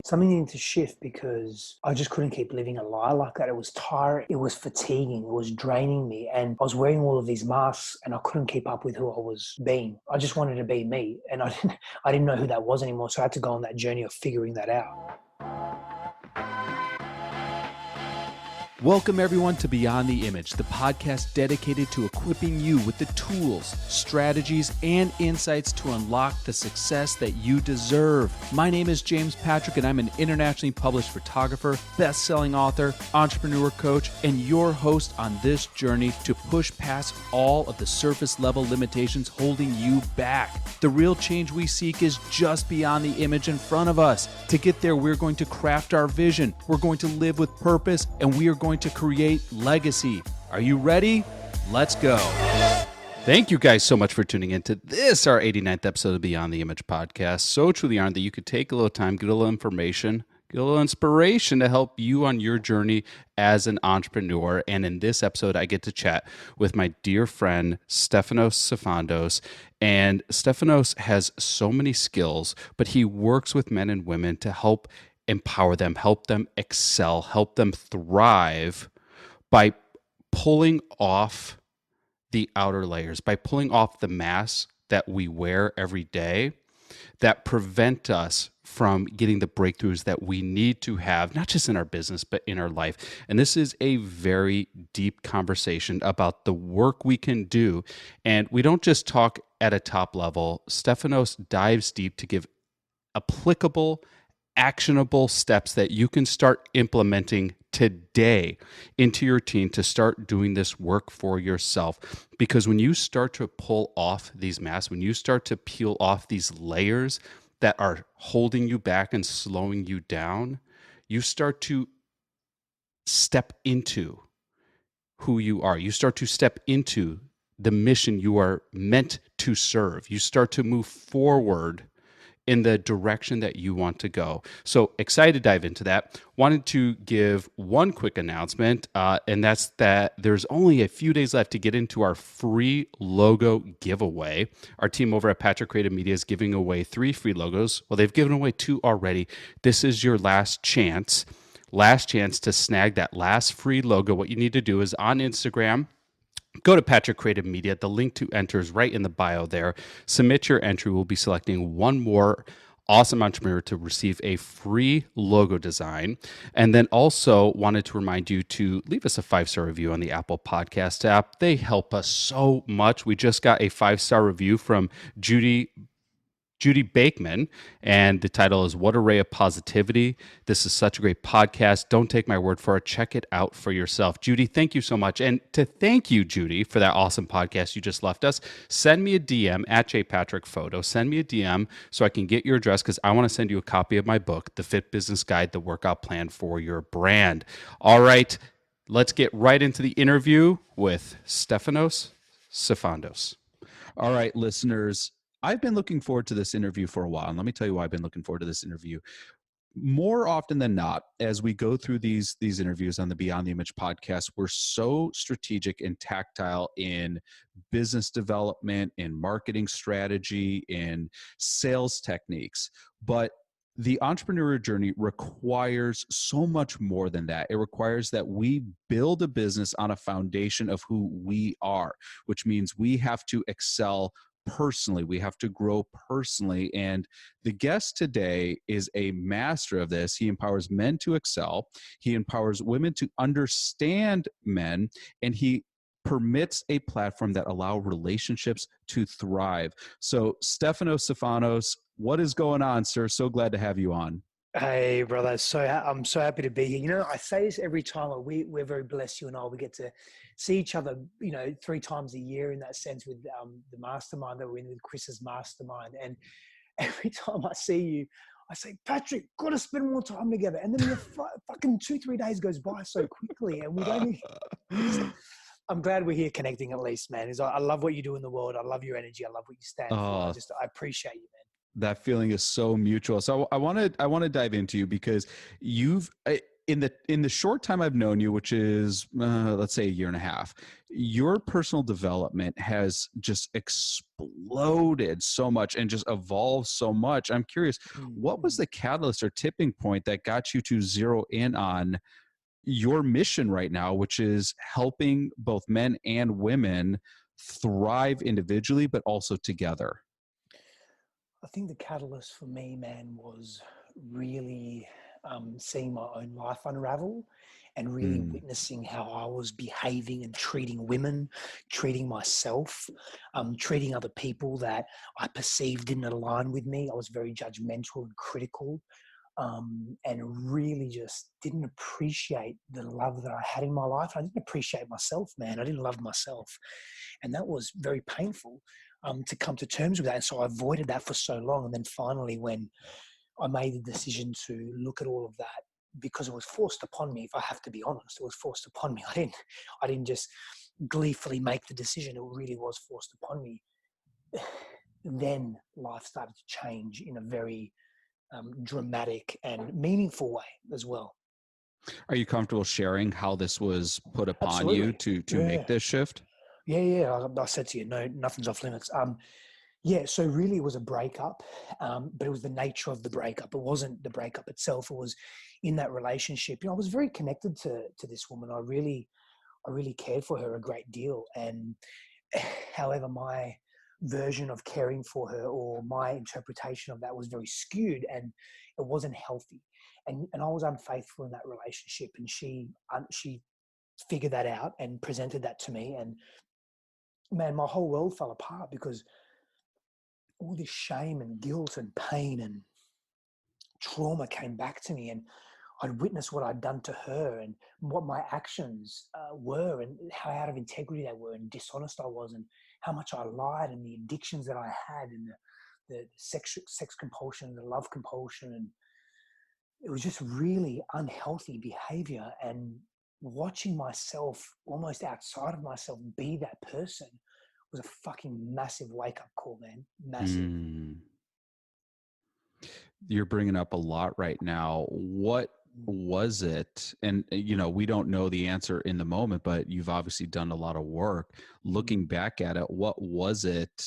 something needed to shift because I just couldn't keep living a lie like that. It was tiring. It was fatiguing. It was draining me. And I was wearing all of these masks and I couldn't keep up with who I was being. I just wanted to be me. And I didn't know who that was anymore. So I had to go on that journey of figuring that out. Welcome everyone to Beyond the Image, the podcast dedicated to equipping you with the tools, strategies, and insights to unlock the success that you deserve. My name is James Patrick, and I'm an internationally published photographer, best-selling author, entrepreneur coach, and your host on this journey to push past all of the surface-level limitations holding you back. The real change we seek is just beyond the image in front of us. To get there, we're going to craft our vision, we're going to live with purpose, and we are going to create legacy. Are you ready? Let's go. Thank you guys so much for tuning in to this, our 89th episode of Beyond the Image podcast. So truly honored that you could take a little time, get a little information, get a little inspiration to help you on your journey as an entrepreneur. And in this episode, I get to chat with my dear friend, Stefanos Sifandos. And Stefanos has so many skills, but he works with men and women to help empower them, help them excel, help them thrive by pulling off the outer layers, by pulling off the masks that we wear every day that prevent us from getting the breakthroughs that we need to have, not just in our business, but in our life. And this is a very deep conversation about the work we can do. And we don't just talk at a top level. Stefanos dives deep to give applicable, actionable steps that you can start implementing today into your routine to start doing this work for yourself. Because when you start to pull off these masks, when you start to peel off these layers that are holding you back and slowing you down, you start to step into who you are. You start to step into the mission you are meant to serve. You start to move forward in the direction that you want to go. So excited to dive into that. Wanted to give one quick announcement, and that's that there's only a few days left to get into our free logo giveaway. Our team over at Patrick Creative Media is giving away 3 free logos. Well, they've given away 2 already. This is your last chance to snag that last free logo. What you need to do is on Instagram, go to Patrick Creative Media. The link to enter is right in the bio there. Submit your entry. We'll be selecting one more awesome entrepreneur to receive a free logo design. And then also wanted to remind you to leave us a 5-star review on the Apple Podcast app. They help us so much. We just got a 5-star review from Judy Bakeman, and the title is What a Ray of Positivity. This is such a great podcast. Don't take my word for it. Check it out for yourself. Judy, thank you so much. And to thank you, Judy, for that awesome podcast you just left us, send me a DM at jpatrickphoto. Send me a DM so I can get your address because I want to send you a copy of my book, The Fit Business Guide, The Workout Plan for Your Brand. All right, let's get right into the interview with Stefanos Sifandos. All right, listeners. I've been looking forward to this interview for a while. And let me tell you why I've been looking forward to this interview. More often than not, as we go through these interviews on the Beyond the Image podcast, we're so strategic and tactile in business development, in marketing strategy, in sales techniques. But the entrepreneurial journey requires so much more than that. It requires that we build a business on a foundation of who we are, which means we have to excel personally. We have to grow personally. And the guest today is a master of this. He empowers men to excel. He empowers women to understand men. And he permits a platform that allows relationships to thrive. So Stefanos Sifandos, what is going on, sir? So glad to have you on. Hey, brother. I'm so happy to be here. You know, I say this every time. We're very blessed, you and I. We get to see each other, 3 times a year in that sense with the mastermind that we're in with Chris's mastermind. And every time I see you, I say, Patrick, got to spend more time together. And then the fucking 2-3 days goes by so quickly, and we don't even. I'm glad we're here connecting at least, man. I love what you do in the world. I love your energy. I love what you stand for. I appreciate you, man. That feeling is so mutual. So I want to dive into you because in the short time I've known you, which is let's say a year and a half, your personal development has just exploded so much and just evolved so much. I'm curious, what was the catalyst or tipping point that got you to zero in on your mission right now, which is helping both men and women thrive individually, but also together? I think the catalyst for me, man, was really seeing my own life unravel and really Mm. witnessing how I was behaving and treating women, treating myself, treating other people that I perceived didn't align with me. I was very judgmental and critical, and really just didn't appreciate the love that I had in my life. I didn't appreciate myself, man. I didn't love myself. And that was very painful to come to terms with that. And so I avoided that for so long. And then finally, when I made the decision to look at all of that, because it was forced upon me, if I have to be honest, it was forced upon me. I didn't just gleefully make the decision. It really was forced upon me. Then life started to change in a very dramatic and meaningful way as well. Are you comfortable sharing how this was put upon you Absolutely. to make Yeah. this shift? Yeah. I said to you, no, nothing's off limits. Yeah, so really it was a breakup, but it was the nature of the breakup. It wasn't the breakup itself. It was in that relationship. I was very connected to this woman. I really cared for her a great deal. And however, my version of caring for her or my interpretation of that was very skewed, and it wasn't healthy. And I was unfaithful in that relationship, and she figured that out and presented that to me. And man, my whole world fell apart because all this shame and guilt and pain and trauma came back to me, and I'd witnessed what I'd done to her and what my actions were and how out of integrity they were and dishonest I was and how much I lied and the addictions that I had and the sex compulsion, the love compulsion. And it was just really unhealthy behavior. And watching myself almost outside of myself be that person was a fucking massive wake up call, man. Massive. Mm. You're bringing up a lot right now. What was it? And, we don't know the answer in the moment, but you've obviously done a lot of work. Looking back at it, what was it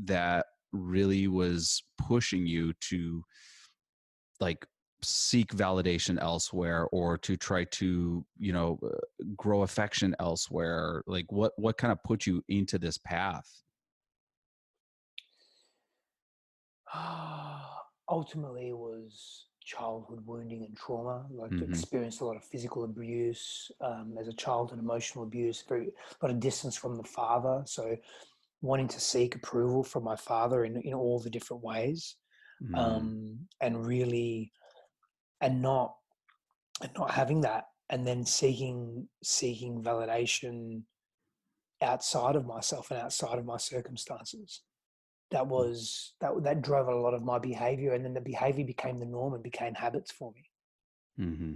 that really was pushing you to like seek validation elsewhere or to try to, grow affection elsewhere? Like what kind of put you into this path? Ultimately, it was childhood wounding and trauma. Like, Mm-hmm. experienced a lot of physical abuse as a child and emotional abuse. A lot of distance from the father. So, wanting to seek approval from my father in all the different ways, Mm. and really, and not having that, and then seeking validation outside of myself and outside of my circumstances. That drove a lot of my behavior, and then the behavior became the norm and became habits for me. Mm-hmm.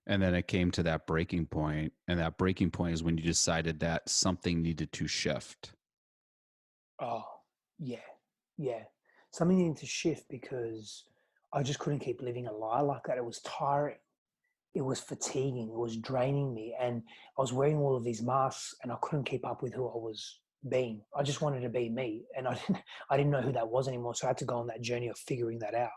And then it came to that breaking point, and that breaking point is when you decided that something needed to shift. Oh, yeah, yeah. Something needed to shift because I just couldn't keep living a lie like that. It was tiring. It was fatiguing. It was draining me, and I was wearing all of these masks, and I couldn't keep up with who I was being. I just wanted to be me, and I didn't know who that was anymore. So I had to go on that journey of figuring that out.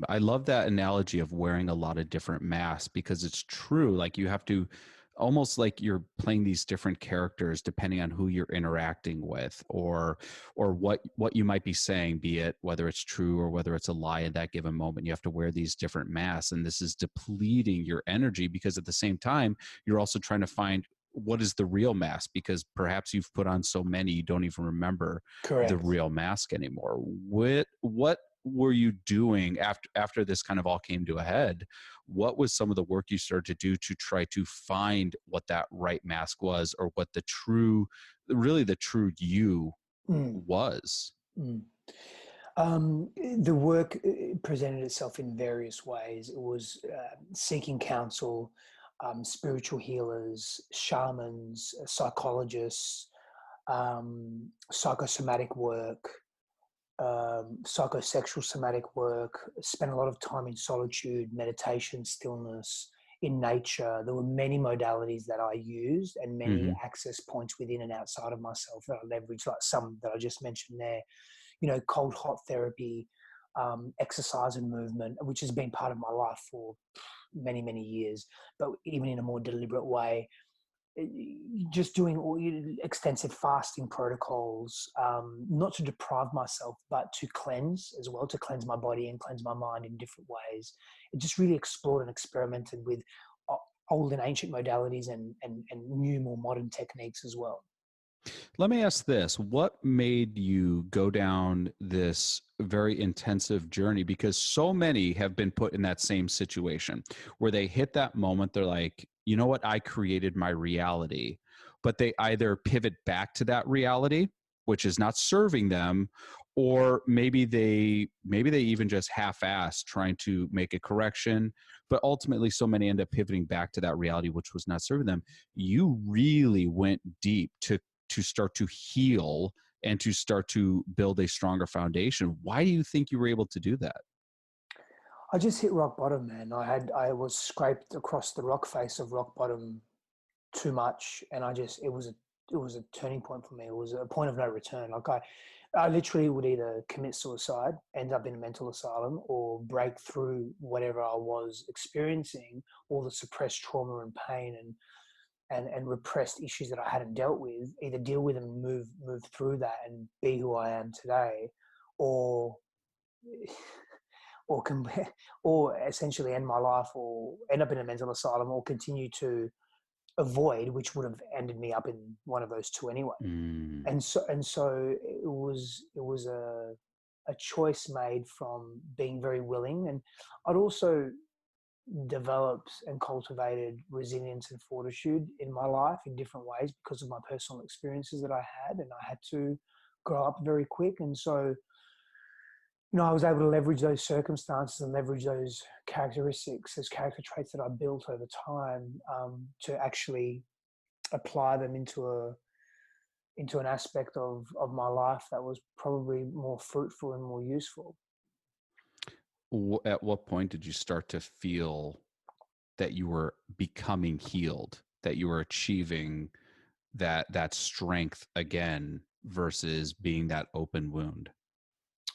I love that analogy of wearing a lot of different masks because it's true. Like you have to almost like you're playing these different characters depending on who you're interacting with or what you might be saying, be it whether it's true or whether it's a lie in that given moment. You have to wear these different masks, and this is depleting your energy because at the same time you're also trying to find what is the real mask, because perhaps you've put on so many you don't even remember the Correct. real mask anymore. What were you doing after this kind of all came to a head? What was some of the work you started to do to try to find what that right mask was, or what the true you Mm, was? mm. The work presented itself in various ways. It was seeking counsel, spiritual healers, shamans, psychologists, psychosomatic work, psychosexual somatic work, spent a lot of time in solitude, meditation, stillness, in nature. There were many modalities that I used and many Mm-hmm. access points within and outside of myself that I leveraged, like some that I just mentioned there, you know, cold, hot therapy, exercise and movement, which has been part of my life for many, many years, but even in a more deliberate way. Just doing all extensive fasting protocols, not to deprive myself, but to cleanse as well, to cleanse my body and cleanse my mind in different ways. It just really explored and experimented with old and ancient modalities and new, more modern techniques as well. Let me ask this. What made you go down this very intensive journey? Because so many have been put in that same situation where they hit that moment. They're like, you know what? I created my reality, but they either pivot back to that reality, which is not serving them, or maybe they even just half-ass trying to make a correction. But ultimately, so many end up pivoting back to that reality, which was not serving them. You really went deep to start to heal and to start to build a stronger foundation. Why do you think you were able to do that? I just hit rock bottom, man. I was scraped across the rock face of rock bottom too much, and it was a turning point for me. It was a point of no return. Like I literally would either commit suicide, end up in a mental asylum, or break through whatever I was experiencing, all the suppressed trauma and pain and repressed issues that I hadn't dealt with, either deal with and move through that and be who I am today, or or or essentially end my life, or end up in a mental asylum, or continue to avoid, which would have ended me up in one of those two anyway. Mm. And so it was a choice made from being very willing, and I'd also developed and cultivated resilience and fortitude in my life in different ways because of my personal experiences that I had, and I had to grow up very quick. And so, you know, I was able to leverage those circumstances and leverage those characteristics, those character traits that I built over time, to actually apply them into an aspect of my life that was probably more fruitful and more useful. At what point did you start to feel that you were becoming healed, that you were achieving that strength again versus being that open wound?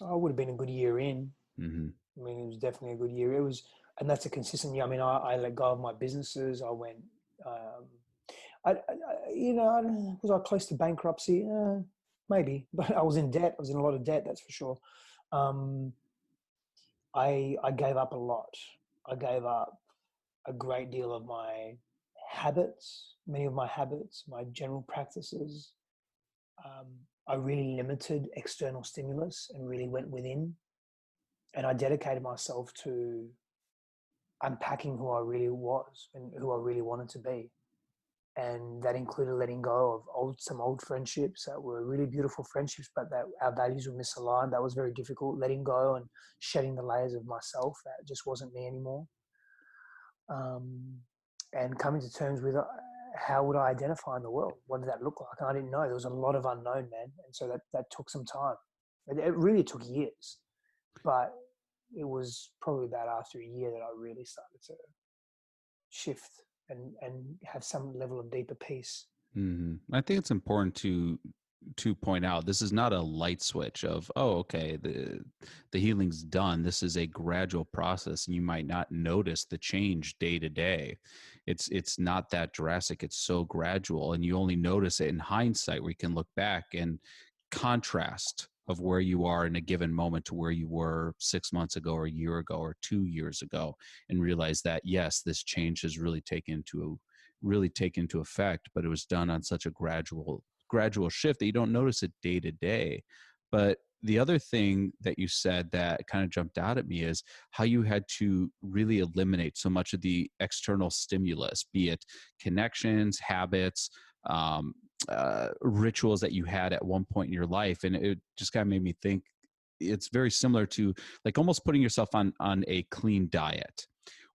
I would have been a good year in. Mm-hmm. I mean, it was definitely a good year. It was, and that's a consistent year. I mean, I let go of my businesses. I went, you know, I don't know, was I close to bankruptcy? Maybe, but I was in debt. I was in a lot of debt, that's for sure. I gave up a lot. I gave up a great deal of my habits, many of my habits, my general practices. I really limited external stimulus and really went within. And I dedicated myself to unpacking who I really was and who I really wanted to be. And that included letting go of some old friendships that were really beautiful friendships, but that our values were misaligned. That was very difficult, letting go and shedding the layers of myself that just wasn't me anymore. And coming to terms with how would I identify in the world? What did that look like? And I didn't know. There was a lot of unknown, man. And so that took some time. It really took years, but it was probably about after a year that I really started to shift and have some level of deeper peace. Mm-hmm. I think it's important to point out this is not a light switch of, oh, okay, the healing's done. This is a gradual process, and you might not notice the change day to day. It's not that drastic. It's so gradual, and you only notice it in hindsight, where you can look back and contrast of where you are in a given moment to where you were 6 months ago or a year ago or 2 years ago, and realize that, yes, this change has really taken into effect, but it was done on such a gradual shift that you don't notice it day to day. But the other thing that you said that kind of jumped out at me is how you had to really eliminate so much of the external stimulus, be it connections, habits, rituals that you had at one point in your life. And it just kind of made me think it's very similar to like almost putting yourself on a clean diet,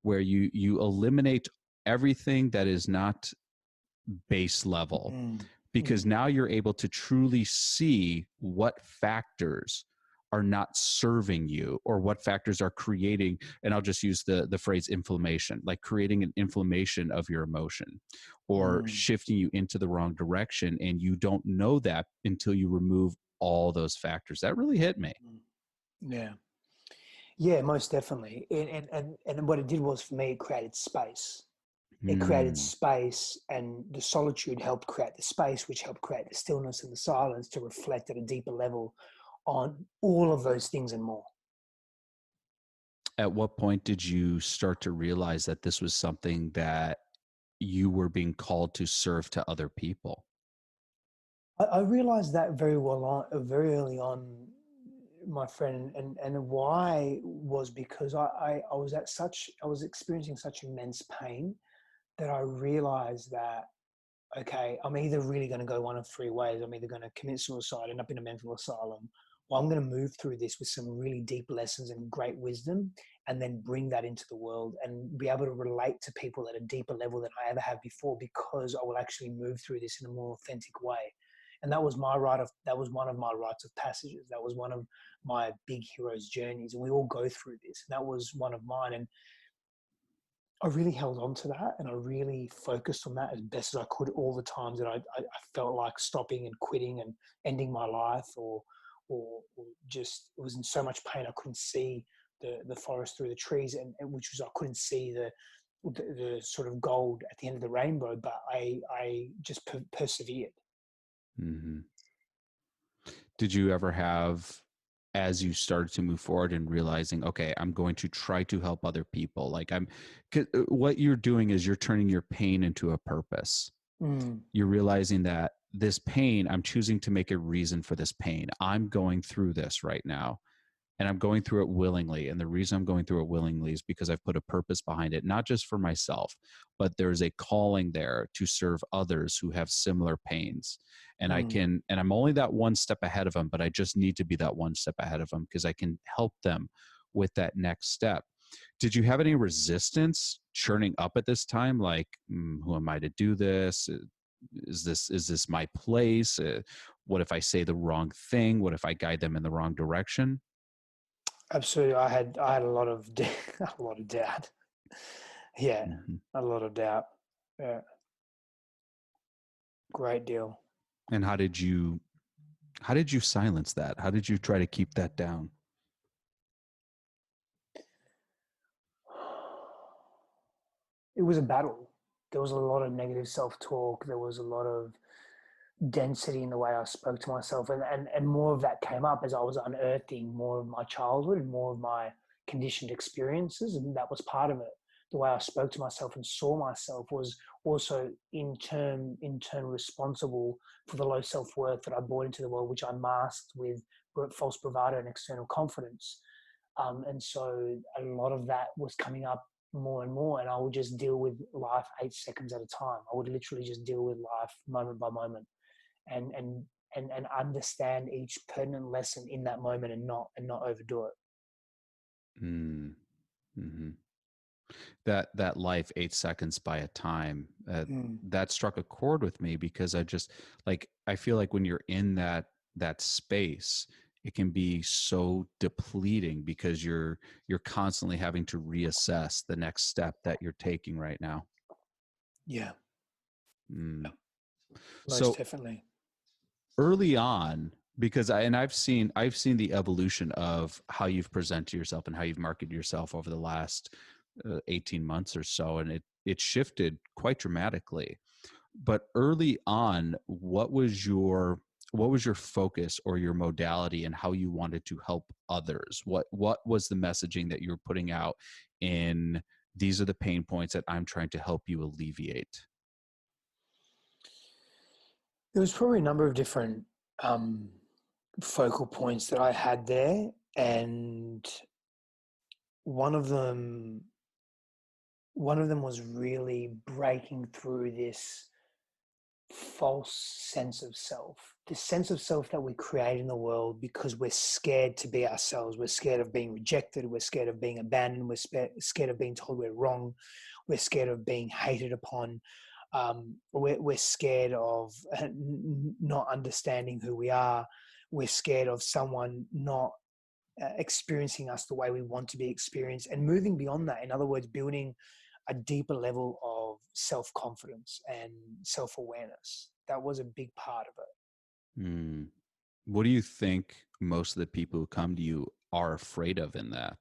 where you eliminate everything that is not base level, because now you're able to truly see what factors are not serving you, or what factors are creating, and I'll just use the phrase inflammation, like creating an inflammation of your emotion or Mm, shifting you into the wrong direction. And you don't know that until you remove all those factors. That really hit me. mm. Yeah. Yeah, most definitely. And what it did was, for me, it created space. It created Mm. space, and the solitude helped create the space, which helped create the stillness and the silence to reflect at a deeper level on all of those things and more. At what point did you start to realize that this was something that you were being called to serve to other people? I realized that very early on, my friend, and why was because I was I was experiencing such immense pain that I realized that, okay, I'm either really going to go one of three ways. I'm either going to commit suicide, end up in a mental asylum, or I'm going to move through this with some really deep lessons and great wisdom, and then bring that into the world and be able to relate to people at a deeper level than I ever have before, because I will actually move through this in a more authentic way. And that was that was one of my rites of passages. That was one of my big hero's journeys. And we all go through this. And that was one of mine. And I really held on to that, and I really focused on that as best as I could all the times that I felt like stopping and quitting and ending my life, or just was in so much pain I couldn't see the forest through the trees, and which was, I couldn't see the sort of gold at the end of the rainbow, but I just persevered. Hmm. Did you ever have, as you started to move forward and realizing, okay, I'm going to try to help other people? Like, 'cause what you're doing is you're turning your pain into a purpose. Mm, You're realizing that this pain, I'm choosing to make a reason for this pain. I'm going through this right now, and I'm going through it willingly. And the reason I'm going through it willingly is because I've put a purpose behind it, not just for myself, but there's a calling there to serve others who have similar pains. And mm. and I'm only that one step ahead of them, but I just need to be that one step ahead of them because I can help them with that next step. Did you have any resistance churning up at this time? Like, who am I to do this? Is this my place? What if I say the wrong thing? What if I guide them in the wrong direction? Absolutely. I had a lot of a lot of doubt. Yeah, Mhm. a lot of doubt. Yeah, great deal. And how did you silence that? How did you try to keep that down? It was a battle. There was a lot of negative self-talk. There was a lot of density in the way I spoke to myself. And more of that came up as I was unearthing more of my childhood and more of my conditioned experiences. And that was part of it. The way I spoke to myself and saw myself was also in turn responsible for the low self-worth that I brought into the world, which I masked with false bravado and external confidence. And so a lot of that was coming up more and more, and I would just deal with life 8 seconds at a time. I would literally just deal with life moment by moment, and understand each pertinent lesson in that moment, and not overdo it. Mm, mhm. That life 8 seconds by a time, Mm. that struck a chord with me because I just, like, I feel like when you're in that space, it can be so depleting because you're constantly having to reassess the next step that you're taking right now. Yeah, Mm. most So definitely. early on, because I've seen the evolution of how you've presented yourself and how you've marketed yourself over the last 18 months or so, and it shifted quite dramatically. But early on, what was your focus or your modality and how you wanted to help others? What was the messaging that you were putting out in, these are the pain points that I'm trying to help you alleviate? There was probably a number of different um, focal points that I had there, and one of them one of them was really breaking through this false sense of self, this sense of self that we create in the world because we're scared to be ourselves. We're scared of being rejected. We're scared of being abandoned. Scared of being told we're wrong. We're scared of being hated upon. We're scared of not understanding who we are. We're scared of someone not experiencing us the way we want to be experienced, and moving beyond that. In other words, building a deeper level of self-confidence and self-awareness. That was a big part of it. Mm. What do you think most of the people who come to you are afraid of in that?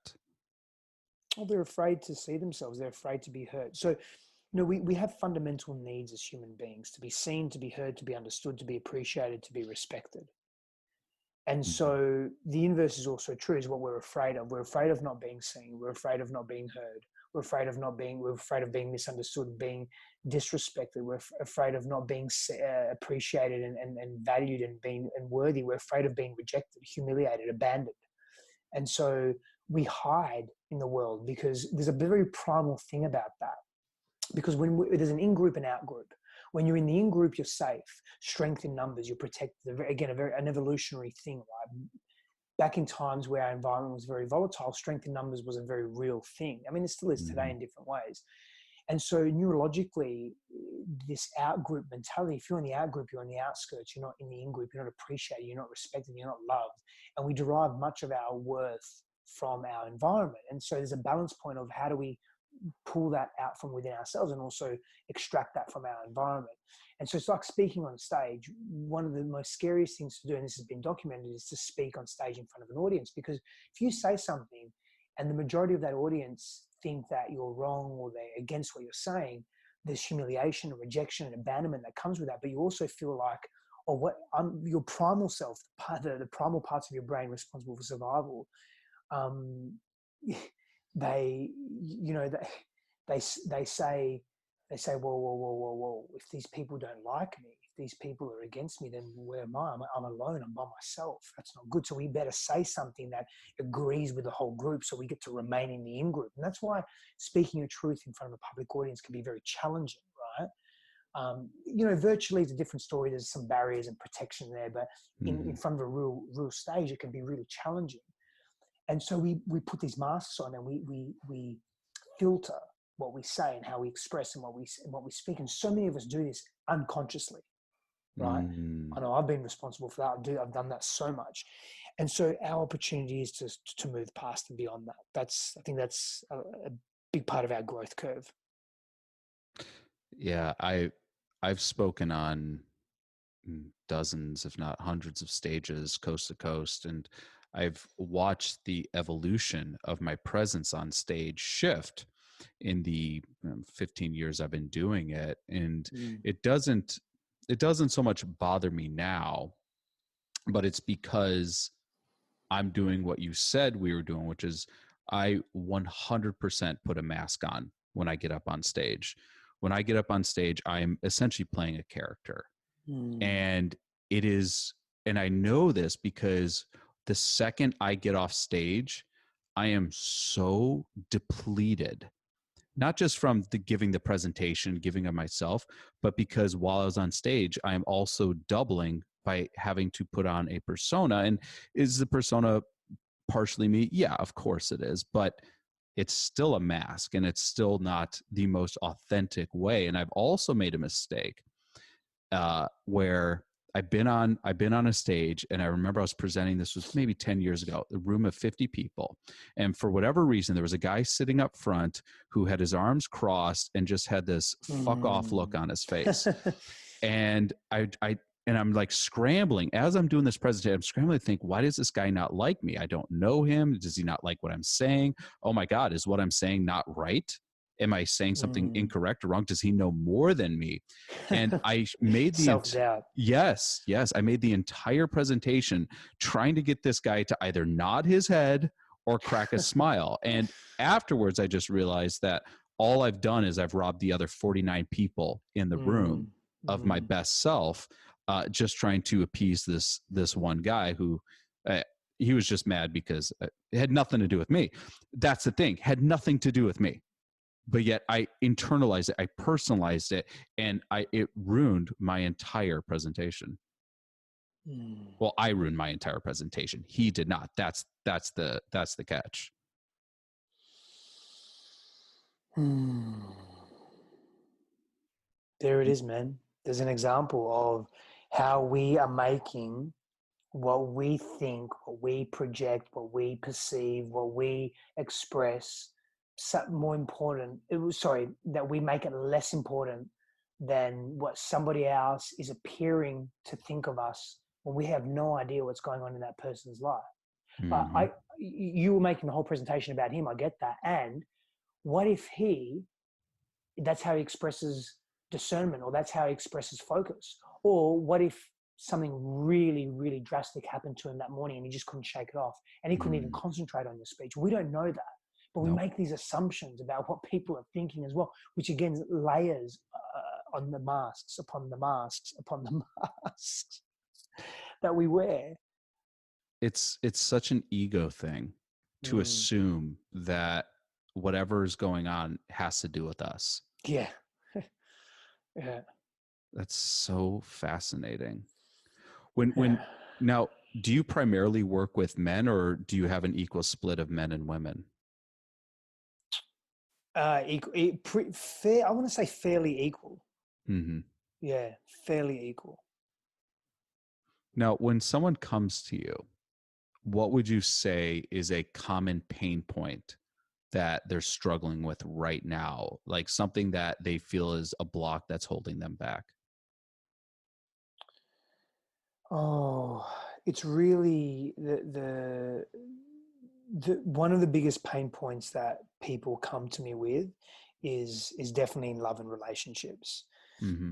Well, they're afraid to see themselves. They're afraid to be heard. So, we have fundamental needs as human beings: to be seen, to be heard, to be understood, to be appreciated, to be respected. And Mhm. so the inverse is also true, is what we're afraid of. We're afraid of not being seen. We're afraid of not being heard. We're afraid of being misunderstood, being disrespected. We're afraid of not being appreciated and valued and being and worthy. We're afraid of being rejected, humiliated, abandoned. And so we hide in the world because there's a very primal thing about that. Because there's an in-group and out-group. When you're in the in-group, you're safe. Strength in numbers, you're protected. Again, an evolutionary thing, right? Back in times where our environment was very volatile, strength in numbers was a very real thing. I mean, it still is today Mhm. in different ways. And so neurologically, this out-group mentality, if you're in the out-group, you're on the outskirts, you're not in the in-group, you're not appreciated, you're not respected, you're not loved. And we derive much of our worth from our environment. And so there's a balance point of how do we pull that out from within ourselves and also extract that from our environment. And so it's like speaking on stage. One of the most scariest things to do, and this has been documented, is to speak on stage in front of an audience. Because if you say something and the majority of that audience think that you're wrong or they're against what you're saying, there's humiliation and rejection and abandonment that comes with that. But you also feel like, your primal self, the primal parts of your brain responsible for survival, um, they, they say, whoa. If these people don't like me, if these people are against me, then where am I? I'm alone. I'm by myself. That's not good. So we better say something that agrees with the whole group, so we get to remain in the in-group. And that's why speaking your truth in front of a public audience can be very challenging, right? Virtually it's a different story. There's some barriers and protection there, but in Mhm. front of a real stage, it can be really challenging. And so we put these masks on and we filter what we say and how we express and what we speak. And so many of us do this unconsciously, right? I Mm. know I've been responsible for that. I've done that so much. And so our opportunity is to move past and beyond that. I think that's a big part of our growth curve. Yeah, I've spoken on dozens, if not hundreds of stages, coast to coast, and I've watched the evolution of my presence on stage shift in the 15 years I've been doing it. And Mm. it doesn't it doesn't so much bother me now, but it's because I'm doing what you said we were doing, which is I 100% put a mask on when I get up on stage. When I get up on stage, I'm essentially playing a character. Mm. And it is, and I know this because the second I get off stage, I am so depleted, not just from the giving the presentation, giving of myself, but because while I was on stage, I am also doubling by having to put on a persona. And is the persona partially me? Yeah, of course it is. But it's still a mask and it's still not the most authentic way. And I've also made a mistake where I've been on a stage, and I remember I was presenting. This was maybe 10 years ago, a room of 50 people, and for whatever reason, there was a guy sitting up front who had his arms crossed and just had this fuck off look Mm. on his face, and I'm like scrambling as I'm doing this presentation. I'm scrambling to think, why does this guy not like me? I don't know him. Does he not like what I'm saying? Oh my God, is what I'm saying not right? Am I saying something Mm. incorrect or wrong? Does he know more than me? And I made Self-doubt. yes, I made the entire presentation trying to get this guy to either nod his head or crack a smile. And afterwards, I just realized that all I've done is I've robbed the other 49 people in the room Mm. of my Mm. best self, just trying to appease this one guy who he was just mad because it had nothing to do with me. That's the thing, had nothing to do with me, but yet I internalized it, I personalized it, and it ruined my entire presentation. Mm. Well, I ruined my entire presentation. He did not. That's the catch. Hmm. There it is, man. There's an example of how we are making what we think, what we project, what we perceive, what we express, more important, that we make it less important than what somebody else is appearing to think of us when we have no idea what's going on in that person's life. But Mm-hmm. you were making the whole presentation about him. I get that. And what if that's how he expresses discernment, or that's how he expresses focus? Or what if something really, really drastic happened to him that morning and he just couldn't shake it off and he couldn't even Mm. concentrate on your speech? We don't know that, but we Nope. make these assumptions about what people are thinking as well, which again layers on the masks upon the masks upon the masks that we wear. It's such an ego thing to Mm, assume that whatever is going on has to do with us. yeah. Yeah. That's so fascinating. When Yeah. now, do you primarily work with men, or do you have an equal split of men and women? Fair. I want to say fairly equal. Mm-hmm. Yeah, fairly equal. Now, when someone comes to you, what would you say is a common pain point that they're struggling with right now? Like something that they feel is a block that's holding them back? Oh, it's really the one of the biggest pain points that people come to me with is definitely in love and relationships. Mm-hmm.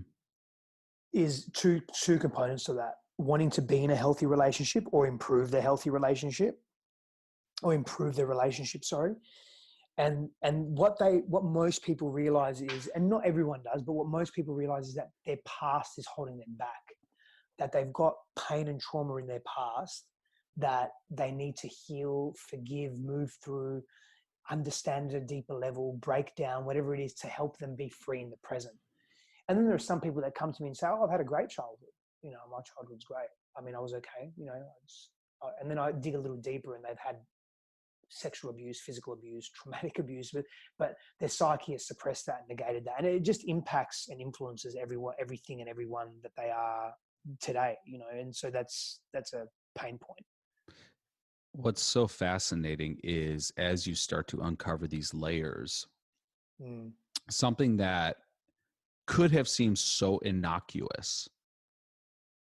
Is two components to that: wanting to be in a healthy relationship or improve their healthy relationship, or improve their relationship. Sorry. And what most people realize is, and not everyone does, but what most people realize is that their past is holding them back, that they've got pain and trauma in their past that they need to heal, forgive, move through, understand at a deeper level, break down, whatever it is, to help them be free in the present. And then there are some people that come to me and say, "Oh, I've had a great childhood. My childhood's great. I mean, I was okay. And then I dig a little deeper, and they've had sexual abuse, physical abuse, traumatic abuse, but their psyche has suppressed that and negated that, and it just impacts and influences everything and everyone that they are today. And so that's a pain point. What's so fascinating is as you start to uncover these layers, Mm, something that could have seemed so innocuous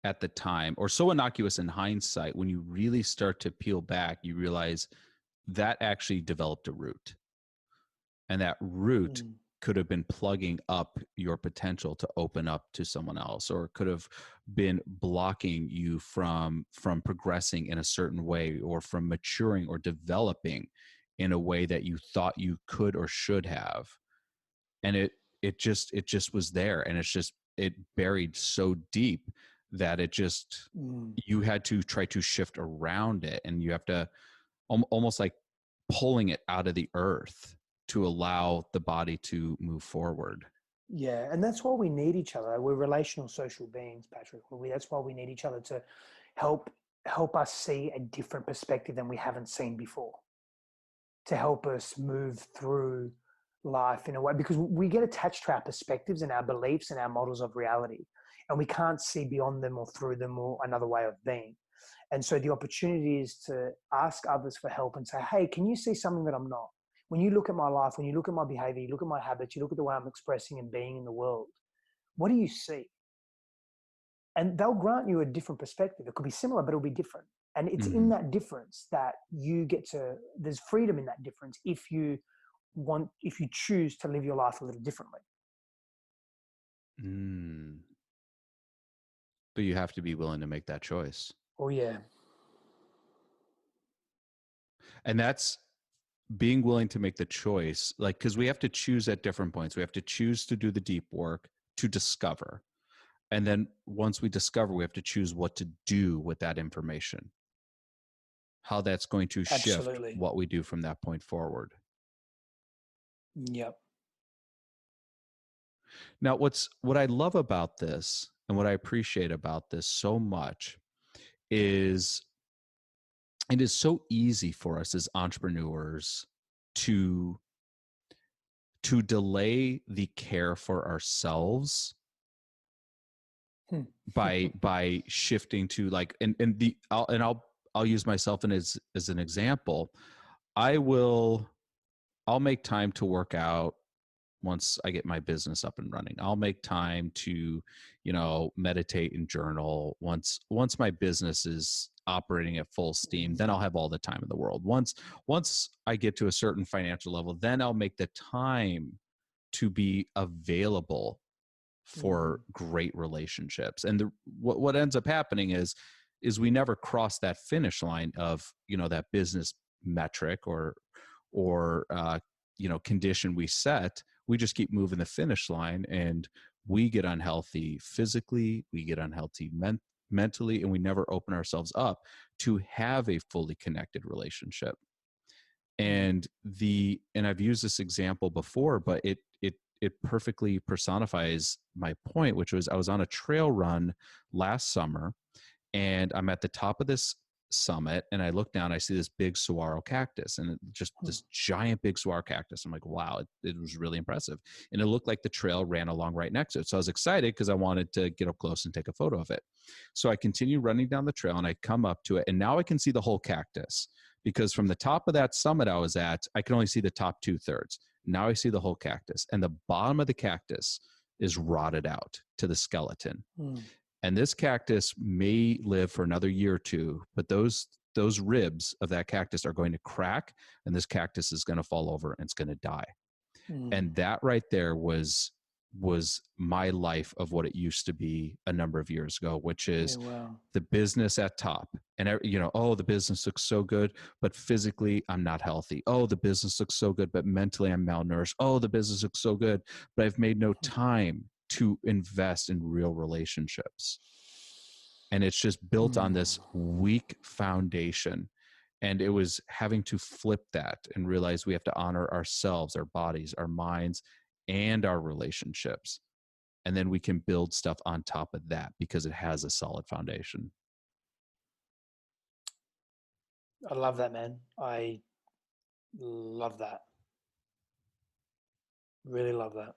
at the time, or so innocuous in hindsight, when you really start to peel back, you realize that actually developed a root. And that root mm, could have been plugging up your potential to open up to someone else, or could have been blocking you from progressing in a certain way, or from maturing or developing in a way that you thought you could or should have. And it just was there, and it buried so deep that mm. you had to try to shift around it, and you have to almost like pulling it out of the earth to allow the body to move forward. Yeah, and that's why we need each other. We're relational social beings, Patrick. That's why we need each other to help help us see a different perspective than we haven't seen before, to help us move through life in a way, because we get attached to our perspectives and our beliefs and our models of reality, and we can't see beyond them or through them or another way of being. And so the opportunity is to ask others for help and say, "Hey, can you see something that I'm not? When you look at my life, when you look at my behavior, you look at my habits, you look at the way I'm expressing and being in the world, what do you see?" And they'll grant you a different perspective. It could be similar, but it'll be different. And it's in Mm-hmm. that difference that you get to, there's freedom in that difference if you choose to live your life a little differently. Mm. But you have to be willing to make that choice. Oh, yeah. And that's being willing to make the choice, like, because we have to choose at different points. We have to choose to do the deep work to discover. And then once we discover, we have to choose what to do with that information, how that's going to shift Absolutely. what we do from that point forward. Yep. Now, what I love about this and what I appreciate about this so much is it is so easy for us as entrepreneurs to delay the care for ourselves Hmm. by shifting to like, I'll use myself as an example. I'll make time to work out once I get my business up and running. I'll make time to, meditate and journal once my business is operating at full steam. Then I'll have all the time in the world. Once I get to a certain financial level, then I'll make the time to be available for great relationships. And what ends up happening is we never cross that finish line of, that business metric or condition we set. We just keep moving the finish line, and we get unhealthy physically, we get unhealthy mentally, and we never open ourselves up to have a fully connected relationship. And I've used this example before, but it perfectly personifies my point, which was I was on a trail run last summer, and I'm at the top of this summit, and I look down, I see this big saguaro cactus, and just this giant big saguaro cactus. I'm like, wow, it was really impressive. And it looked like the trail ran along right next to it. So I was excited because I wanted to get up close and take a photo of it. So I continue running down the trail, and I come up to it, and now I can see the whole cactus, because from the top of that summit I was at, I can only see the top 2/3. Now I see the whole cactus, and the bottom of the cactus is rotted out to the skeleton. And this cactus may live for another year or two, but those ribs of that cactus are going to crack, and this cactus is going to fall over and it's going to die. And that right there was my life of what it used to be a number of years ago, which is the business at top. And, oh, the business looks so good, but physically I'm not healthy. Oh, the business looks so good, but mentally I'm malnourished. Oh, the business looks so good, but I've made no time to invest in real relationships. And it's just built on this weak foundation. And it was having to flip that and realize we have to honor ourselves, our bodies, our minds, and our relationships. And then we can build stuff on top of that because it has a solid foundation. I love that, man. I love that. Really love that.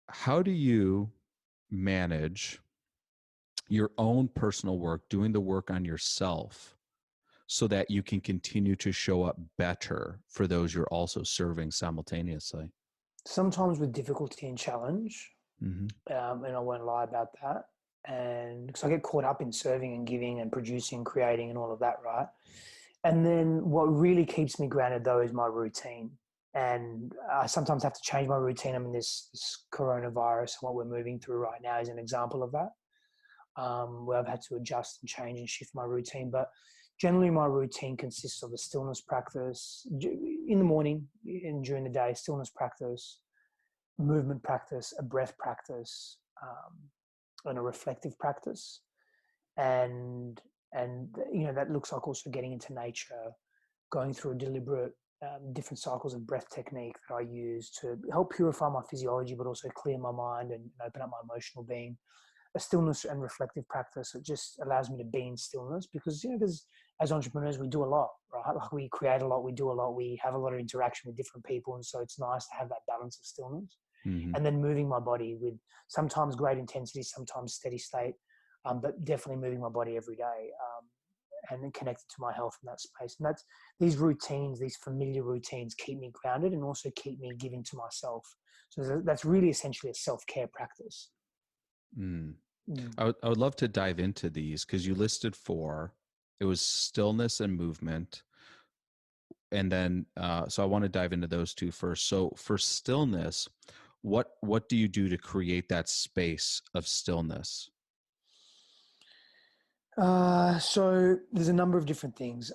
How do you manage your own personal work, doing the work on yourself, so that you can continue to show up better for those you're also serving simultaneously? Sometimes with difficulty and challenge, and I won't lie about that. And because I get caught up in serving and giving and producing, creating and all of that, right? And then what really keeps me grounded though is my routine. And I sometimes have to change my routine. I mean, this coronavirus and what we're moving through right now is an example of that, where I've had to adjust and change and shift my routine. But generally my routine consists of a stillness practice in the morning and during the day, stillness practice, movement practice, a breath practice, and a reflective practice. And that looks like also getting into nature, going through a deliberate different cycles of breath technique that I use to help purify my physiology, but also clear my mind and open up my emotional being. A stillness and reflective practice that just allows me to be in stillness, because as entrepreneurs we do a lot, right? Like we create a lot, we do a lot, we have a lot of interaction with different people, and so it's nice to have that balance of stillness. And then moving my body with sometimes great intensity, sometimes steady state, but definitely moving my body every day, and then connected to my health in that space. And that's these routines, these familiar routines keep me grounded and also keep me giving to myself. So that's really essentially a self-care practice. I would love to dive into these, because you listed 4. It was stillness and movement. And then, so I want to dive into those 2 first. So for stillness, what do you do to create that space of stillness? So there's a number of different things.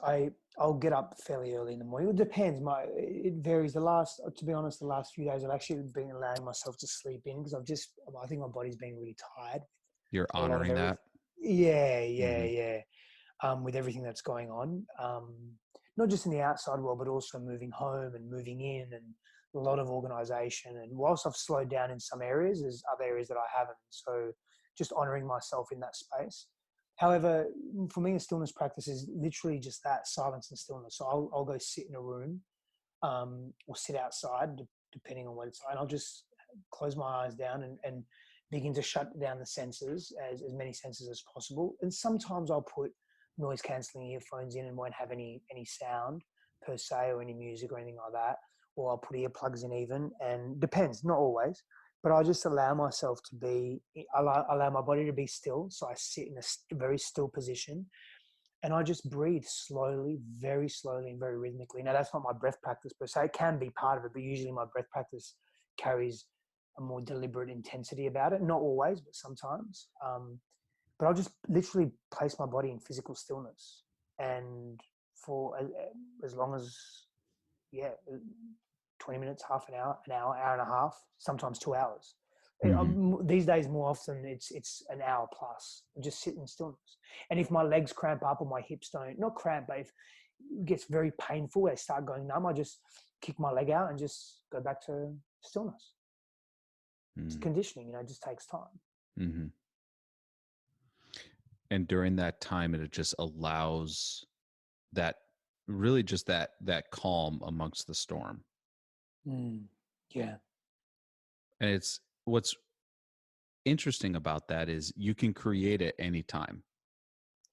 I'll get up fairly early in the morning. It depends. It varies. To be honest, the last few days I've actually been allowing myself to sleep in, because I think my body's been really tired. You're honoring that? Yeah. With everything that's going on, not just in the outside world, but also moving home and moving in, and a lot of organization. And whilst I've slowed down in some areas, there's other areas that I haven't. So just honoring myself in that space. However, for me, a stillness practice is literally just that, silence and stillness. So I'll go sit in a room, or sit outside, depending on what it's like. And I'll just close my eyes down and begin to shut down the senses, as many senses as possible. And sometimes I'll put noise cancelling earphones in and won't have any sound per se, or any music or anything like that. Or I'll put earplugs in even, and depends, not always. But I just allow myself to be, allow my body to be still. So I sit in a very still position, and I just breathe slowly, very slowly and very rhythmically. Now, that's not my breath practice per se. It can be part of it, but usually my breath practice carries a more deliberate intensity about it. Not always, but sometimes. But I'll just literally place my body in physical stillness. And for as long as, 20 minutes, half an hour, hour and a half, sometimes 2 hours. These days, more often, it's an hour plus. Just sit in stillness. And if my legs cramp up or my hips not cramp, but if it gets very painful, they start going numb, I just kick my leg out and just go back to stillness. It's conditioning, it just takes time. Mm-hmm. And during that time, it just allows that, really just that calm amongst the storm. Yeah. And it's, what's interesting about that is you can create it anytime.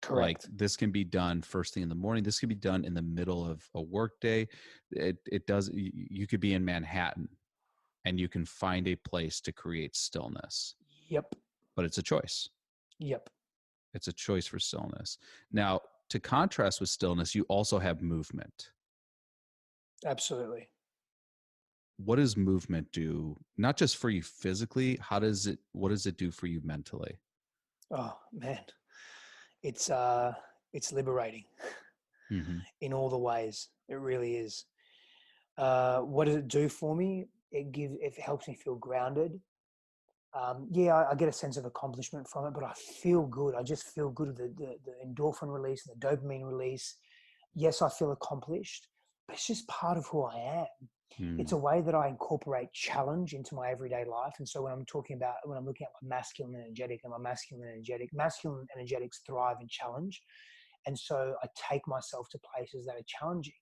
Correct. Like, this can be done first thing in the morning. This can be done in the middle of a work day. It does. You could be in Manhattan and you can find a place to create stillness. Yep. But it's a choice. Yep. It's a choice for stillness. Now, to contrast with stillness, you also have movement. Absolutely. What does movement do? Not just for you physically, what does it do for you mentally? Oh man, it's liberating in all the ways. It really is. What does it do for me? It helps me feel grounded. I get a sense of accomplishment from it, but I feel good. I just feel good. The endorphin release, the dopamine release. Yes, I feel accomplished, but it's just part of who I am. It's a way that I incorporate challenge into my everyday life. And so when I'm looking at my masculine energetic and my masculine energetics thrive in challenge. And so I take myself to places that are challenging.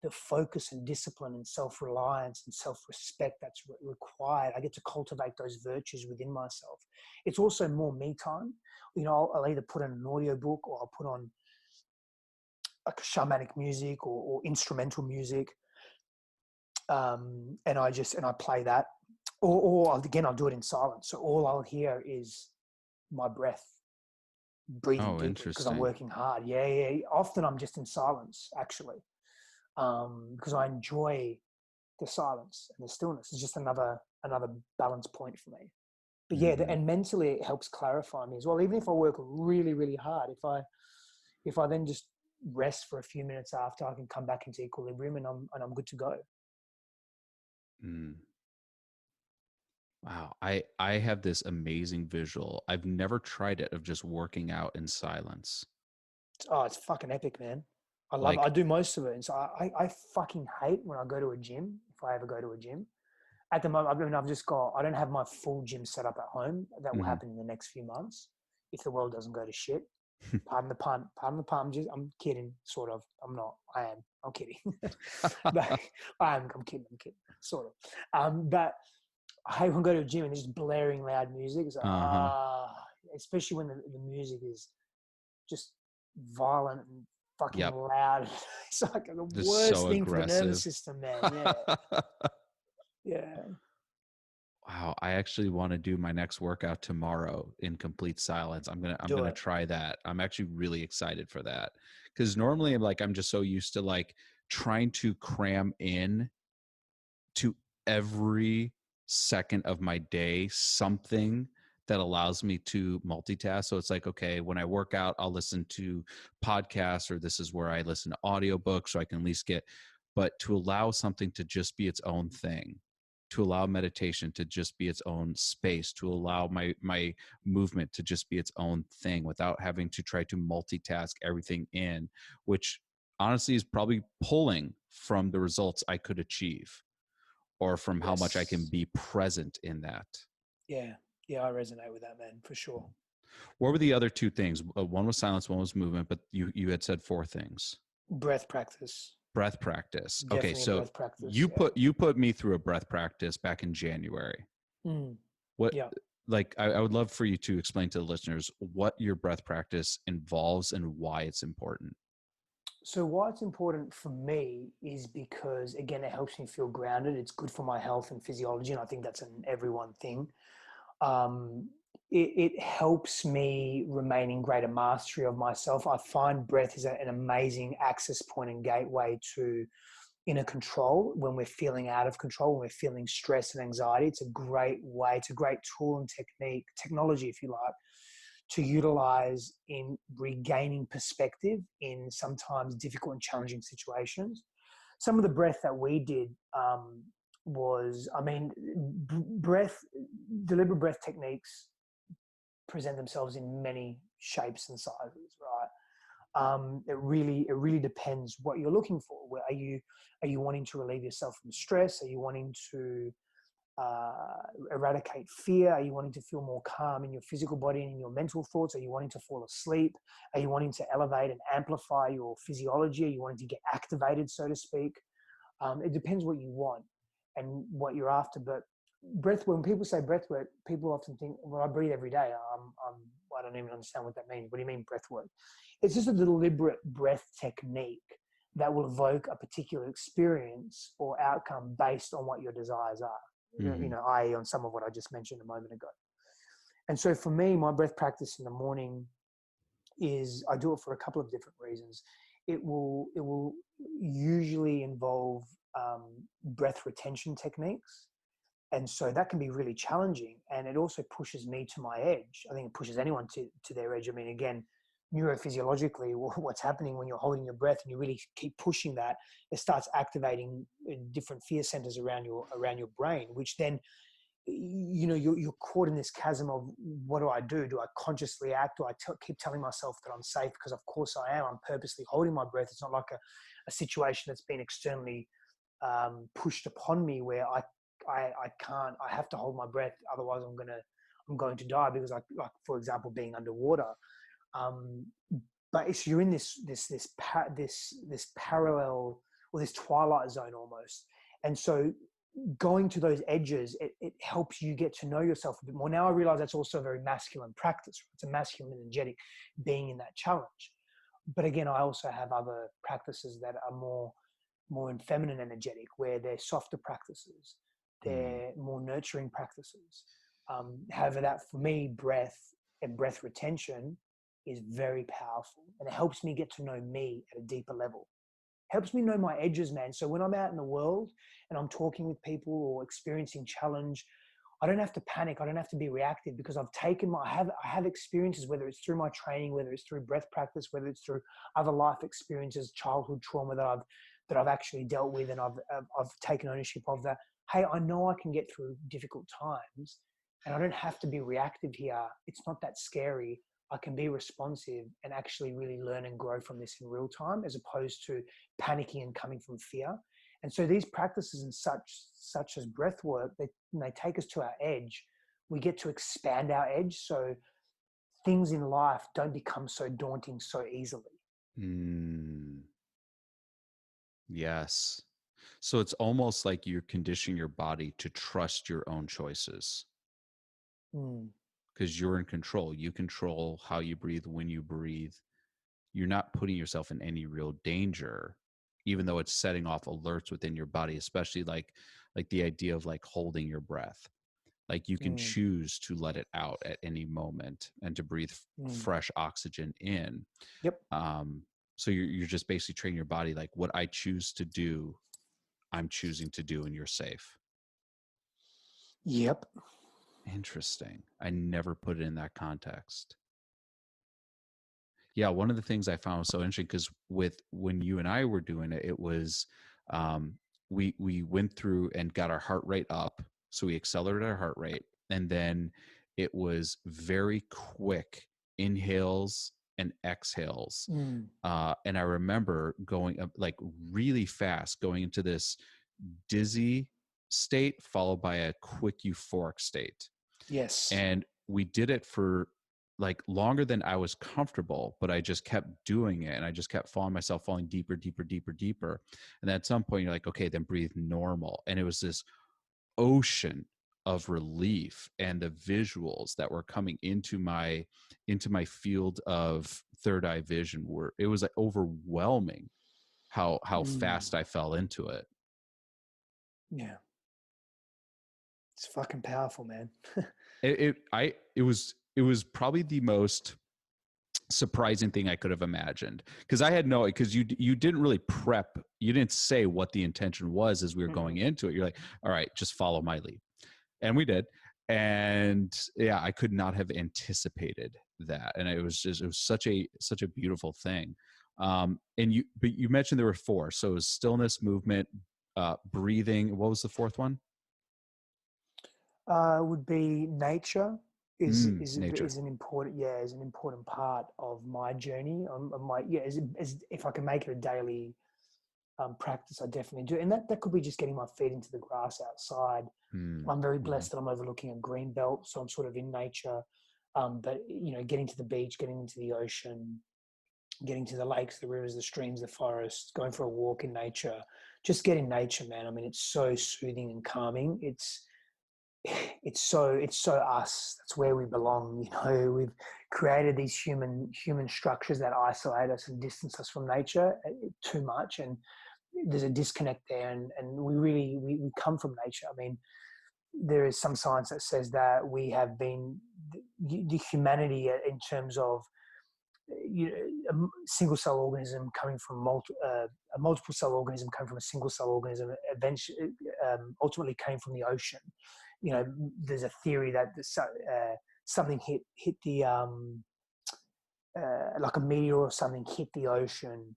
The focus and discipline and self-reliance and self-respect that's required. I get to cultivate those virtues within myself. It's also more me time. I'll either put on an audiobook, or I'll put on like shamanic music or instrumental music. And I play that, or again, I'll do it in silence. So all I'll hear is my breath, breathing deeply, because I'm working hard. Yeah. Often I'm just in silence, actually, because I enjoy the silence and the stillness. It's just another balance point for me. But and mentally it helps clarify me as well. Even if I work really, really hard, if I then just rest for a few minutes after, I can come back into equilibrium and I'm good to go. Wow. I have this amazing visual. I've never tried it, of just working out in silence. Oh, it's fucking epic, man. I love it. I do most of it. And so I fucking hate when I go to a gym, if I ever go to a gym. At the moment, I don't have my full gym set up at home. That will happen in the next few months if the world doesn't go to shit. Pardon the pun. I'm kidding, sort of. I'm not. I am. I'm kidding. But I'm kidding, sort of. But I hate when I go to a gym and there's just blaring loud music. It's like, especially when the music is just violent and fucking loud. It's like the worst thing for the nervous system, man. Yeah. Yeah. Wow. I actually want to do my next workout tomorrow in complete silence. I'm gonna try that. I'm actually really excited for that, because normally I'm just so used to like trying to cram in to every second of my day something that allows me to multitask. So it's like, okay, when I work out, I'll listen to podcasts, or this is where I listen to audiobooks, so I can at least but to allow something to just be its own thing, to allow meditation to just be its own space, to allow my movement to just be its own thing without having to try to multitask everything in, which honestly is probably pulling from the results I could achieve, or from how much I can be present in that. Yeah, I resonate with that, man, for sure. What were the other two things? One was silence, one was movement, but you had said four things. Breath practice. Definitely. Okay, so breath practice, you put me through a breath practice back in January. What like, I would love for you to explain to the listeners what your breath practice involves and why it's important. So why it's important for me is because, again, it helps me feel grounded. It's good for my health and physiology, and I think that's an everyone thing. Um, it helps me remain in greater mastery of myself. I find breath is an amazing access point and gateway to inner control when we're feeling out of control, when we're feeling stress and anxiety. It's a great way, it's a great tool and technology, if you like, to utilize in regaining perspective in sometimes difficult and challenging situations. Some of the breath that we did was, I mean, deliberate breath techniques present themselves in many shapes and sizes, right? It really depends what you're looking for. Where are you wanting to relieve yourself from stress? Are you wanting to eradicate fear? Are you wanting to feel more calm in your physical body and in your mental thoughts? Are you wanting to fall asleep? Are you wanting to elevate and amplify your physiology? Are you wanting to get activated, so to speak? It depends what you want and what you're after. But when people say breath work, people often think, well, I breathe every day. I don't even understand what that means. What do you mean breath work? It's just a deliberate breath technique that will evoke a particular experience or outcome based on what your desires are, i.e. on some of what I just mentioned a moment ago. And so for me, my breath practice in the morning is, I do it for a couple of different reasons. It will usually involve breath retention techniques. And so that can be really challenging. And it also pushes me to my edge. I think it pushes anyone to their edge. I mean, again, neurophysiologically, what's happening when you're holding your breath and you really keep pushing that, it starts activating different fear centers around your brain, which then, you're caught in this chasm of, what do I do? Do I consciously act? Do I keep telling myself that I'm safe? Because of course I am. I'm purposely holding my breath. It's not like a situation that's been externally pushed upon me where I can't. I have to hold my breath, otherwise I'm going to die, because, like for example, being underwater. But it's, you're in this parallel, or this twilight zone almost, and so going to those edges, it helps you get to know yourself a bit more. Now I realize that's also a very masculine practice. It's a masculine energetic being in that challenge. But again, I also have other practices that are more in feminine energetic, where they're softer practices, they're more nurturing practices. However, that for me, breath and breath retention is very powerful, and it helps me get to know me at a deeper level. Helps me know my edges, man. So when I'm out in the world and I'm talking with people or experiencing challenge, I don't have to panic. I don't have to be reactive, because I've taken I have experiences, whether it's through my training, whether it's through breath practice, whether it's through other life experiences, childhood trauma that I've actually dealt with, and I've taken ownership of that. Hey, I know I can get through difficult times, and I don't have to be reactive here. It's not that scary. I can be responsive and actually really learn and grow from this in real time, as opposed to panicking and coming from fear. And so these practices and such as breath work, they take us to our edge. We get to expand our edge, so things in life don't become so daunting so easily. Yes. So it's almost like you're conditioning your body to trust your own choices, because you're in control. You control how you breathe, when you breathe. You're not putting yourself in any real danger, even though it's setting off alerts within your body, especially like the idea of like holding your breath. Like you can choose to let it out at any moment and to breathe fresh oxygen in. Yep. So you're just basically training your body, like, what I choose to do, I'm choosing to do, and you're safe. Yep. Interesting. I never put it in that context. Yeah, one of the things I found was so interesting, because when you and I were doing it, it was we went through and got our heart rate up, so we accelerated our heart rate, and then it was very quick inhales and exhales. And I remember going up like really fast, going into this dizzy state followed by a quick euphoric state. Yes. And we did it for like longer than I was comfortable, but I just kept doing it, and I just kept falling deeper, deeper, deeper, deeper. And then at some point you're like, okay, then breathe normal. And it was this ocean of relief, and the visuals that were coming into my field of third eye vision it was like overwhelming how Mm. fast I fell into it. Yeah. It's fucking powerful, man. It was probably the most surprising thing I could have imagined, because I had because you didn't really prep, you didn't say what the intention was as we were going into it. You're like, all right, just follow my lead, and we did. And yeah, I could not have anticipated that, and it was such a beautiful thing. And you mentioned there were four, so it was stillness, movement, breathing. What was the fourth one? Would be nature Nature. is an important, is an important part of my journey. On my as if I can make it a daily practice, I definitely do. And that could be just getting my feet into the grass outside. I'm very blessed that I'm overlooking a green belt, so I'm sort of in nature. But getting to the beach, getting into the ocean, getting to the lakes, the rivers, the streams, the forests, going for a walk in nature, just get in nature, man. I mean, it's so soothing and calming. It's so us. That's where we belong. We've created these human structures that isolate us and distance us from nature too much, and there's a disconnect there. And we come from nature. I mean, there is some science that says that we have been the humanity in terms of a single cell organism coming from a multiple cell organism coming from a single cell organism eventually ultimately came from the ocean. There's a theory that something hit the like a meteor or something hit the ocean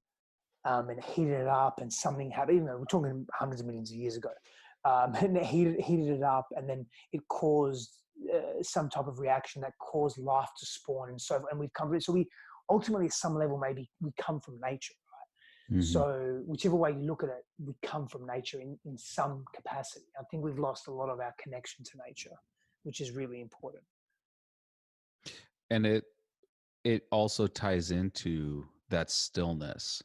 and heated it up, and something happened. Even though we're talking hundreds of millions of years ago, and it heated it up, and then it caused some type of reaction that caused life to spawn, and we've come. So we ultimately, at some level, maybe we come from nature. Mm-hmm. So whichever way you look at it, we come from nature in some capacity. I think we've lost a lot of our connection to nature, which is really important. And it also ties into that stillness,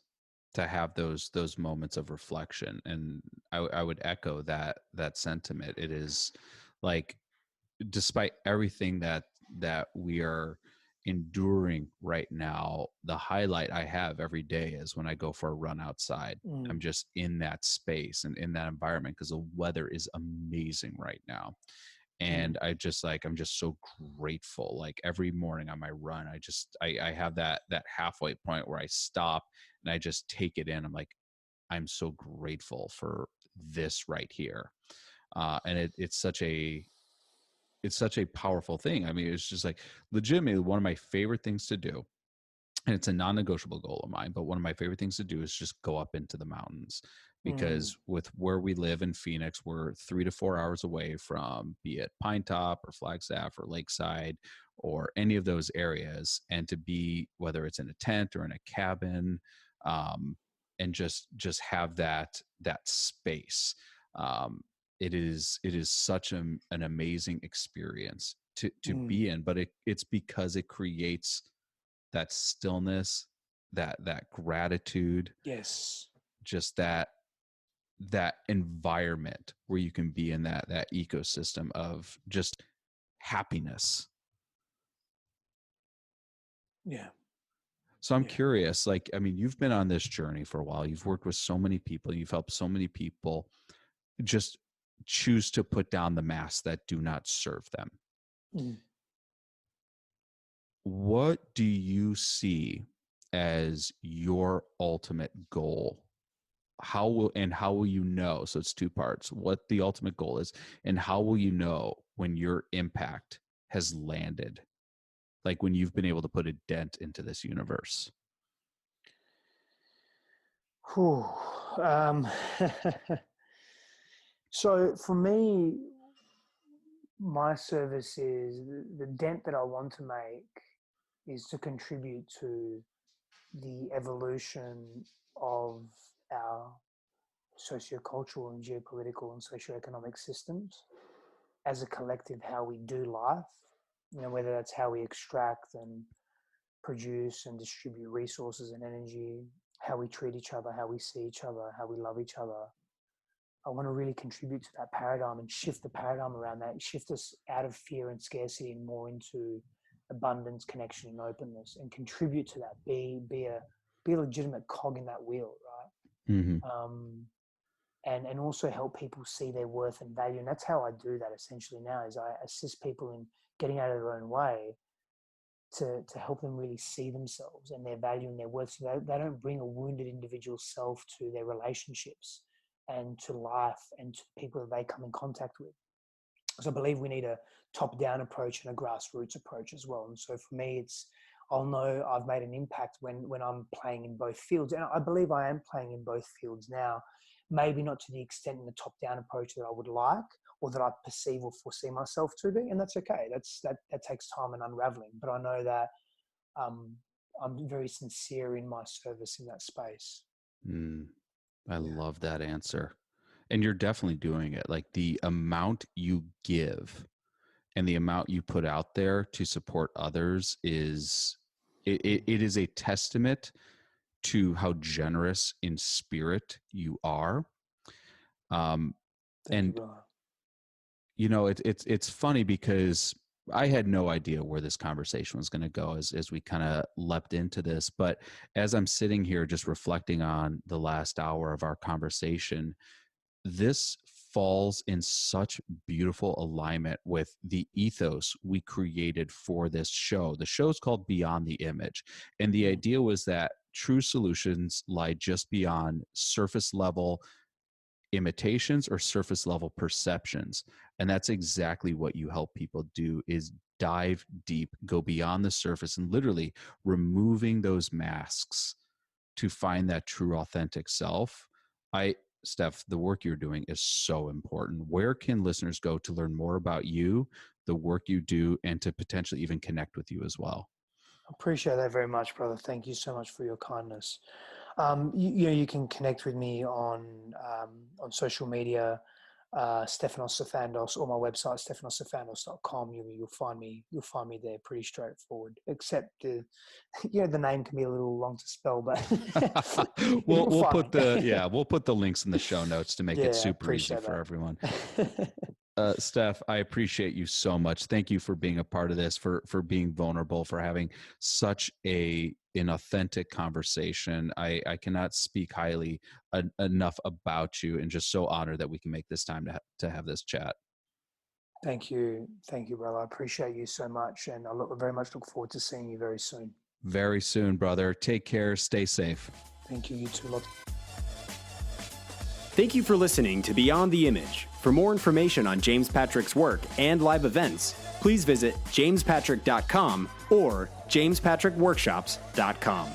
to have those moments of reflection. And I would echo that sentiment. It is like, despite everything that we are enduring right now, the highlight I have every day is when I go for a run outside. I'm just in that space and in that environment, because the weather is amazing right now. And I'm just so grateful. Like every morning on my run, I have that halfway point where I stop and I just take it in. I'm like, I'm so grateful for this right here. And it's such a powerful thing. I mean, it's just like legitimately one of my favorite things to do. And it's a non-negotiable goal of mine, but one of my favorite things to do is just go up into the mountains, because with where we live in Phoenix, we're 3 to 4 hours away from, be it Pine Top or Flagstaff or Lakeside or any of those areas. And to be, whether it's in a tent or in a cabin, and just have that space. It is such an amazing experience to be in, but it's because it creates that stillness, that gratitude, Yes. just that environment where you can be in that ecosystem of just happiness. Yeah. So I'm curious, like, I mean, you've been on this journey for a while. You've worked with so many people. You've helped so many people just choose to put down the masks that do not serve them. What do you see as your ultimate goal? How will you know? So it's two parts: what the ultimate goal is, and how will you know when your impact has landed, like when you've been able to put a dent into this universe? Whew. So for me, my service is the dent that I want to make is to contribute to the evolution of our sociocultural and geopolitical and socioeconomic systems as a collective, how we do life, whether that's how we extract and produce and distribute resources and energy, how we treat each other, how we see each other, how we love each other, I want to really contribute to that paradigm and shift the paradigm around that, shift us out of fear and scarcity and more into abundance, connection, and openness, and contribute to that. Be a legitimate cog in that wheel, right? And also help people see their worth and value. And that's how I do that essentially now, is I assist people in getting out of their own way to help them really see themselves and their value and their worth. So they don't bring a wounded individual self to their relationships and to life and to people that they come in contact with. So I believe we need a top-down approach and a grassroots approach as well. And so for me, I'll know I've made an impact when I'm playing in both fields. And I believe I am playing in both fields now, maybe not to the extent in the top-down approach that I would like or that I perceive or foresee myself to be. And that's okay. That takes time and unraveling. But I know that I'm very sincere in my service in that space. I love that answer. And you're definitely doing it. Like the amount you give and the amount you put out there to support others is a testament to how generous in spirit you are. It's funny because I had no idea where this conversation was going to go as we kind of leapt into this. But as I'm sitting here just reflecting on the last hour of our conversation, this falls in such beautiful alignment with the ethos we created for this show. The show's called Beyond the Image. And the idea was that true solutions lie just beyond surface level imitations or surface level perceptions. And that's exactly what you help people do, is dive deep, go beyond the surface, and literally removing those masks to find that true authentic self. Steph, the work you're doing is so important. Where can listeners go to learn more about you, the work you do, and to potentially even connect with you as well? I appreciate that very much, brother. Thank you so much for your kindness. You can connect with me on social media, Stefanos Sifandos, or my website, stefanosifandos.com. You'll find me there, pretty straightforward, except the name can be a little long to spell, but we'll put the links in the show notes to make it super easy for everyone. Steph, I appreciate you so much. Thank you for being a part of this, for being vulnerable, for having such an authentic conversation. I cannot speak highly enough about you, and just so honored that we can make this time to have this chat. Thank you, brother. I appreciate you so much, and I very much look forward to seeing you very soon. Very soon, brother. Take care. Stay safe. Thank you. You too. Thank you for listening to Beyond the Image. For more information on James Patrick's work and live events, please visit jamespatrick.com or jamespatrickworkshops.com.